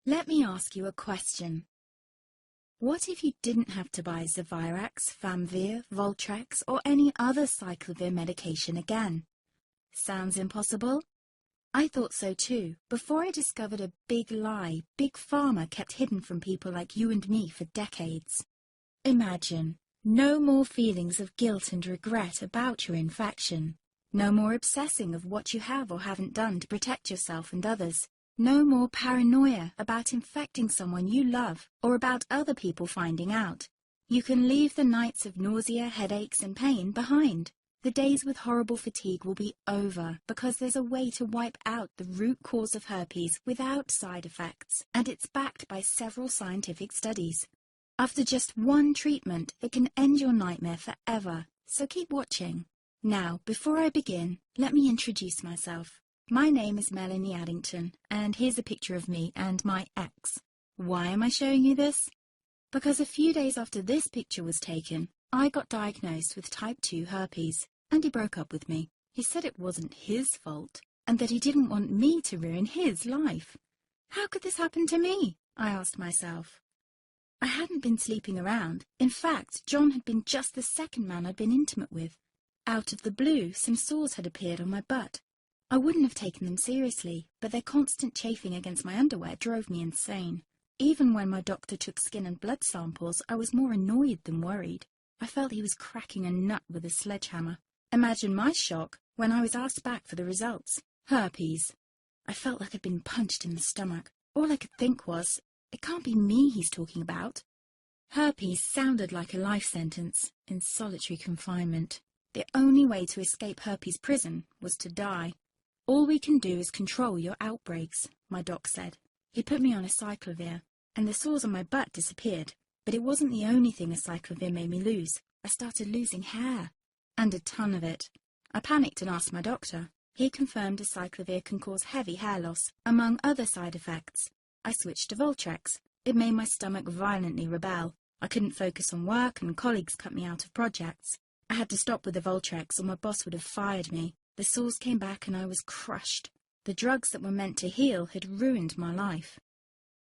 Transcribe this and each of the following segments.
Let me ask you a question. What if you didn't have to buy Zevirax, Famvir, Voltrex, or any other cyclovir medication again? Sounds impossible? I thought so too, before I discovered a big lie Big Pharma kept hidden from people like you and me for decades. Imagine, no more feelings of guilt and regret about your infection. No more obsessing of what you have or haven't done to protect yourself and others. No more paranoia about infecting someone you love or about other people finding out. You can leave the nights of nausea, headaches and pain behind. The days with horrible fatigue will be over because there's a way to wipe out the root cause of herpes without side effects, and it's backed by several scientific studies. After just one treatment, it can end your nightmare forever, so keep watching. Now, before I begin, let me introduce myself. My name is Melanie Addington, and here's a picture of me and my ex. Why am I showing you this? Because a few days after this picture was taken, I got diagnosed with type 2 herpes, and he broke up with me. He said it wasn't his fault, and that he didn't want me to ruin his life. How could this happen to me? I asked myself. I hadn't been sleeping around. In fact, John had been just the second man I'd been intimate with. Out of the blue, some sores had appeared on my butt. I wouldn't have taken them seriously, but their constant chafing against my underwear drove me insane. Even when my doctor took skin and blood samples, I was more annoyed than worried. I felt he was cracking a nut with a sledgehammer. Imagine my shock when I was asked back for the results. Herpes. I felt like I'd been punched in the stomach. All I could think was, it can't be me he's talking about. Herpes sounded like a life sentence in solitary confinement. The only way to escape herpes prison was to die. All we can do is control your outbreaks, my doc said. He put me on a cyclovir, and the sores on my butt disappeared. But it wasn't the only thing a cyclovir made me lose. I started losing hair, and a ton of it. I panicked and asked my doctor. He confirmed a cyclovir can cause heavy hair loss, among other side effects. I switched to Voltrex. It made my stomach violently rebel. I couldn't focus on work, and colleagues cut me out of projects. I had to stop with the Voltrex, or my boss would have fired me. The sores came back and I was crushed. The drugs that were meant to heal had ruined my life.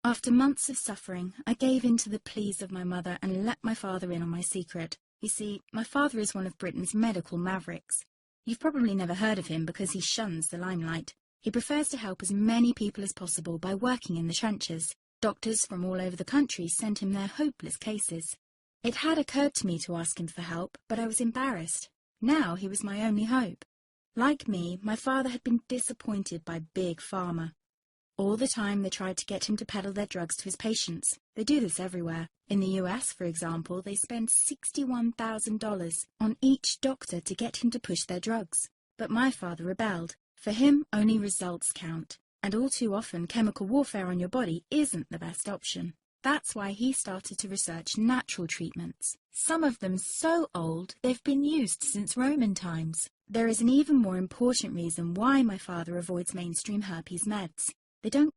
After months of suffering, I gave in to the pleas of my mother and let my father in on my secret. You see, my father is one of Britain's medical mavericks. You've probably never heard of him because he shuns the limelight. He prefers to help as many people as possible by working in the trenches. Doctors from all over the country sent him their hopeless cases. It had occurred to me to ask him for help, but I was embarrassed. Now he was my only hope. Like me, my father had been disappointed by Big Pharma. All the time they tried to get him to peddle their drugs to his patients. They do this everywhere. In the US, for example, they spend $61,000 on each doctor to get him to push their drugs. But my father rebelled. For him, only results count. And all too often, chemical warfare on your body isn't the best option. That's why he started to research natural treatments. Some of them so old, they've been used since Roman times. There is an even more important reason why my father avoids mainstream herpes meds. They don't